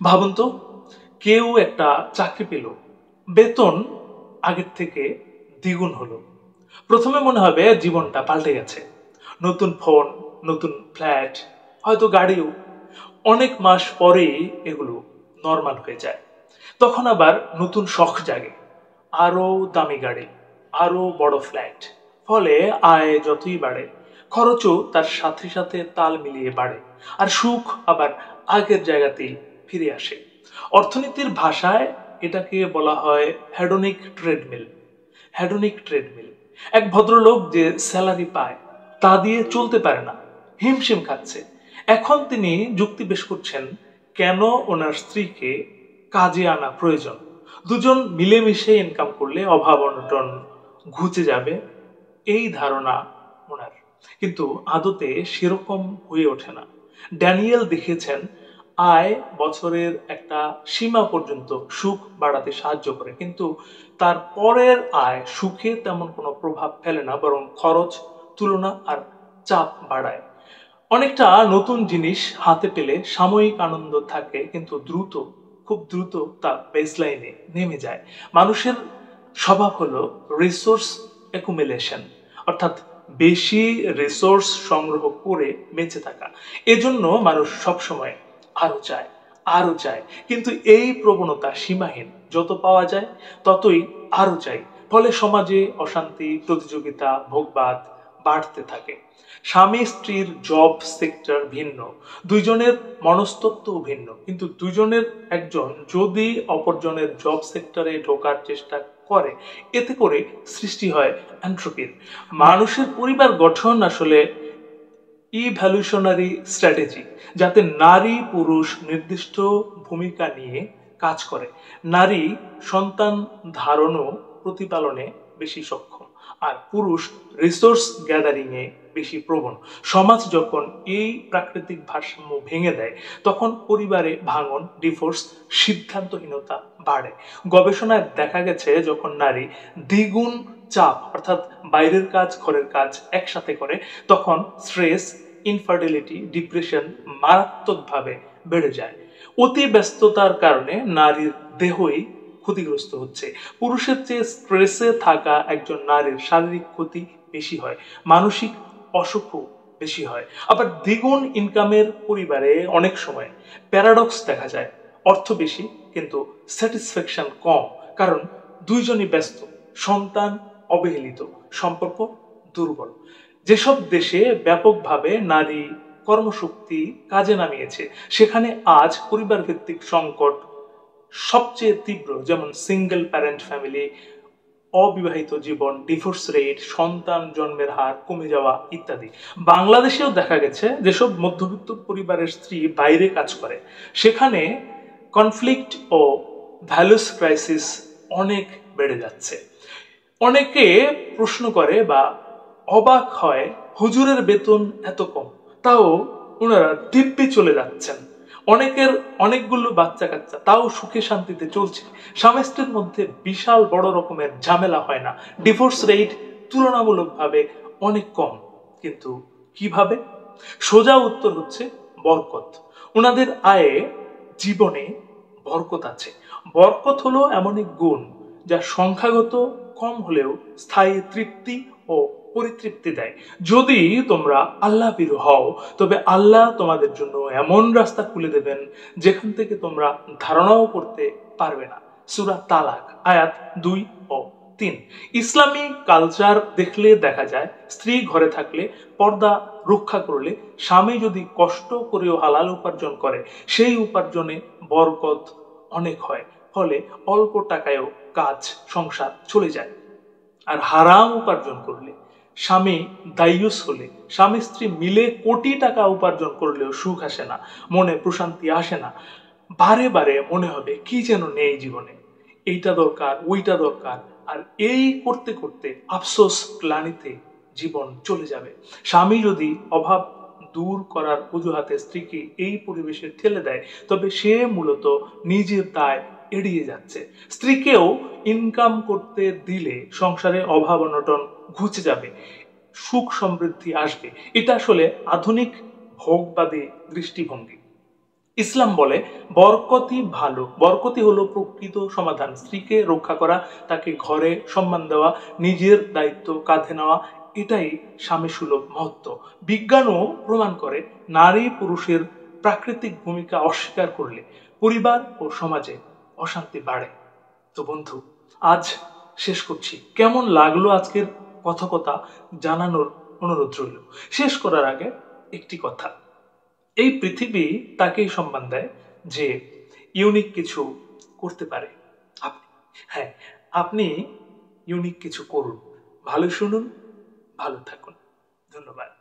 ভাবুন তো, কেউ একটা চাকরি পেল, বেতন আগের থেকে দ্বিগুণ হলো। প্রথমে মনে হবে জীবনটা পাল্টে গেছে, নতুন ফোন, নতুন ফ্ল্যাট, হয়তো গাড়িও। অনেক মাস পরেই এগুলো নর্মাল হয়ে যায়। তখন আবার নতুন শখ জাগে, আরো দামি গাড়ি, আরো বড় ফ্ল্যাট। ফলে আয় যতই বাড়ে, খরচও তার সাথে সাথে তাল মিলিয়ে বাড়ে। আর সুখ আবার আগের জায়গাতেই ফিরে আসে। অর্থনীতির ভাষায় এটাকে বলা হয় হেডনিক ট্রেডমিল। Head neck treadmill. এক ভদ্রলোক যে স্যালারি পায়, তা দিয়ে চলতে পারে না, হিমশিম খাচ্ছে। এখন তিনি যুক্তি পেশ করছেন কেন ওনার স্ত্রীকে কাজে আনা প্রয়োজন। দুজন মিলেমিশে ইনকাম করলে অভাব অনটন ঘুচে যাবে, এই ধারণা ওনার। কিন্তু আদতে সেরকম হয়ে ওঠে না। ড্যানিয়েল দেখেছেন আয় বছরের একটা সীমা পর্যন্ত সুখ বাড়াতে সাহায্য করে, কিন্তু তার পরের আয় সুখে তেমন কোনো প্রভাব ফেলে না, বরং খরচ, তুলনা আর চাপ বাড়ায়। অনেকটা নতুন জিনিস হাতে পেলে সাময়িক আনন্দ থাকে, কিন্তু দ্রুত, খুব দ্রুত তা বেসলাইনে নেমে যায়। মানুষের স্বভাব হলো রিসোর্স অ্যাকুমুলেশন, অর্থাৎ বেশি রিসোর্স সংগ্রহ করে বেঁচে থাকা। এজন্য মানুষ সবসময় আরো চায়, আরো চায়। কিন্তু এই প্রবণতা সীমাহীন, যত পাওয়া যায় ততই আরো চাই। ফলে সমাজে অশান্তি, প্রতিযোগিতা, ভোগবাদ বাড়তে থাকে। স্বামী স্ত্রীর জব সেক্টর ভিন্ন, দুইজনের মনস্তত্ত্ব ভিন্ন, কিন্তু দুইজনের একজন যদি অপরজনের জব সেক্টরে ঢোকার চেষ্টা করে, এতে করে সৃষ্টি হয় এন্ট্রপির। মানুষের পরিবার গঠন আসলে ইভ্যালুশনারি স্ট্র্যাটেজি, যাতে নারী পুরুষ নির্দিষ্ট ভূমিকা নিয়ে কাজ করে। নারী সন্তান ধারণ ও প্রতিপালনে বেশি সক্ষম, আর পুরুষ রিসোর্স গ্যাদারিং এ বেশি প্রবণ। সমাজ যখন এই প্রাকৃতিক ভারসাম্য ভেঙে দেয়, তখন পরিবারে ভাঙন, ডিভোর্স, সিদ্ধান্তহীনতা বাড়ে। গবেষণায় দেখা গেছে যখন নারী দ্বিগুণ চাপ, অর্থাৎ বাইরের কাজ ঘরের কাজ একসাথে করে, তখন স্ট্রেস, ইনফার্টিলিটি, ডিপ্রেশন মারাত্মকভাবে বেড়ে যায়। অতি ব্যস্ততার কারণে নারীর দেহই ক্ষতিগ্রস্ত হচ্ছে। পুরুষের চেয়ে স্ট্রেসে থাকা একজন নারীর শারীরিক ক্ষতি বেশি হয়, মানসিক অসুখও বেশি হয়। আবার দ্বিগুণ ইনকামের পরিবারে অনেক সময় প্যারাডক্স দেখা যায়, অর্থ বেশি কিন্তু স্যাটিসফ্যাকশন কম, কারণ দুইজনই ব্যস্ত, সন্তান অবহেলিত, সম্পর্ক দুর্বল। যেসব দেশে ব্যাপকভাবে নারী কর্মশক্তি কাজে নামিয়েছে, সেখানে আজ পরিবার ভিত্তিক সংকট সবচেয়ে তীব্র, যেমন সিঙ্গেল প্যারেন্ট ফ্যামিলি, অবিবাহিত জীবন, ডিভোর্স রেট, সন্তান জন্মের হার কমে যাওয়া ইত্যাদি। বাংলাদেশেও দেখা গেছে যেসব মধ্যবিত্ত পরিবারের স্ত্রী বাইরে কাজ করে, সেখানে কনফ্লিক্ট ও ভ্যালুস ক্রাইসিস অনেক বেড়ে যাচ্ছে। অনেকে প্রশ্ন করে বা অবাক হয়, হুজুরের বেতন এত কম, তাও ওনারা দিব্যি চলে যাচ্ছেন। অনেকের অনেকগুলো বাচ্চা কাচ্চা, তাও সুখে শান্তিতে চলছে। স্বামী স্ত্রীর মধ্যে বিশাল বড় রকমের ঝামেলা হয় না, ডিভোর্স রেট তুলনামূলকভাবে অনেক কম। কিন্তু কিভাবে? সোজা উত্তর হচ্ছে বরকত। ওনাদের আয়ে, জীবনে বরকত আছে। বরকত হলো এমন এক গুণ যা সংখ্যাগত কম হলেও স্থায়ী তৃপ্তি ও পরিতৃপ্তি দেয়। যদি তোমরা আল্লাহ ভীরু হও, তবে আল্লাহ তোমাদের জন্য এমন রাস্তা খুলে দেবেন যেখান থেকে তোমরা ধারণাও করতে পারবে না। সূরা তালাক আয়াত 2 ও 3। ইসলামী কালচার দেখলে দেখা যায়, স্ত্রী ঘরে থাকলে, পর্দা রক্ষা করলে, স্বামী যদি কষ্ট করেও হালাল উপার্জন করে, সেই উপার্জনে বরকত অনেক হয়। ফলে অল্প টাকায়ও কাজ, সংসার চলে যায়। আর হারাম উপার্জন করলে, স্বামী দায়ুস হলে, স্বামী স্ত্রী মিলে কোটি টাকা উপার্জন করলেও সুখ আসে না, মনে প্রশান্তি আসে না। বারে বারে মনে হবে কি যেন নেই জীবনে, এইটা দরকার, ওইটা দরকার। আর এই করতে করতে আফসোস, গ্লানিতে জীবন চলে যাবে। স্বামী যদি অভাব দূর করার অজুহাতে স্ত্রীকে এই পরিবেশে ঠেলে দেয়, তবে সে মূলত নিজের দায় এড়িয়ে যাচ্ছে। স্ত্রীকেও ইনকাম করতে দিলে সংসারে অভাব অনটন ঘুচে যাবে, সুখ সমৃদ্ধি আসবে। এটা আসলে আধুনিক ভোগবাদী দৃষ্টিভঙ্গি। ইসলাম বলে বরকতই ভালো, বরকতই হলো প্রকৃত সমাধান। স্ত্রীকে রক্ষা করা, তাকে ঘরে সম্মান দেওয়া, নিজের দায়িত্ব কাঁধে নেওয়া, এটাই স্বামী সুলভ মহত্ব। বিজ্ঞানও প্রমাণ করে নারী পুরুষের প্রাকৃতিক ভূমিকা অস্বীকার করলে পরিবার ও সমাজে অশান্তি বাড়ে। তো বন্ধু, আজ শেষ করছি। কেমন লাগলো আজকের কথকতা জানানোর অনুরোধ রইল। শেষ করার আগে একটি কথা, এই পৃথিবী তাকেই সম্মান দেয় যে ইউনিক কিছু করতে পারে। আপনি, হ্যাঁ, আপনি ইউনিক কিছু করুন। ভালো শুনুন, ভালো থাকুন। ধন্যবাদ।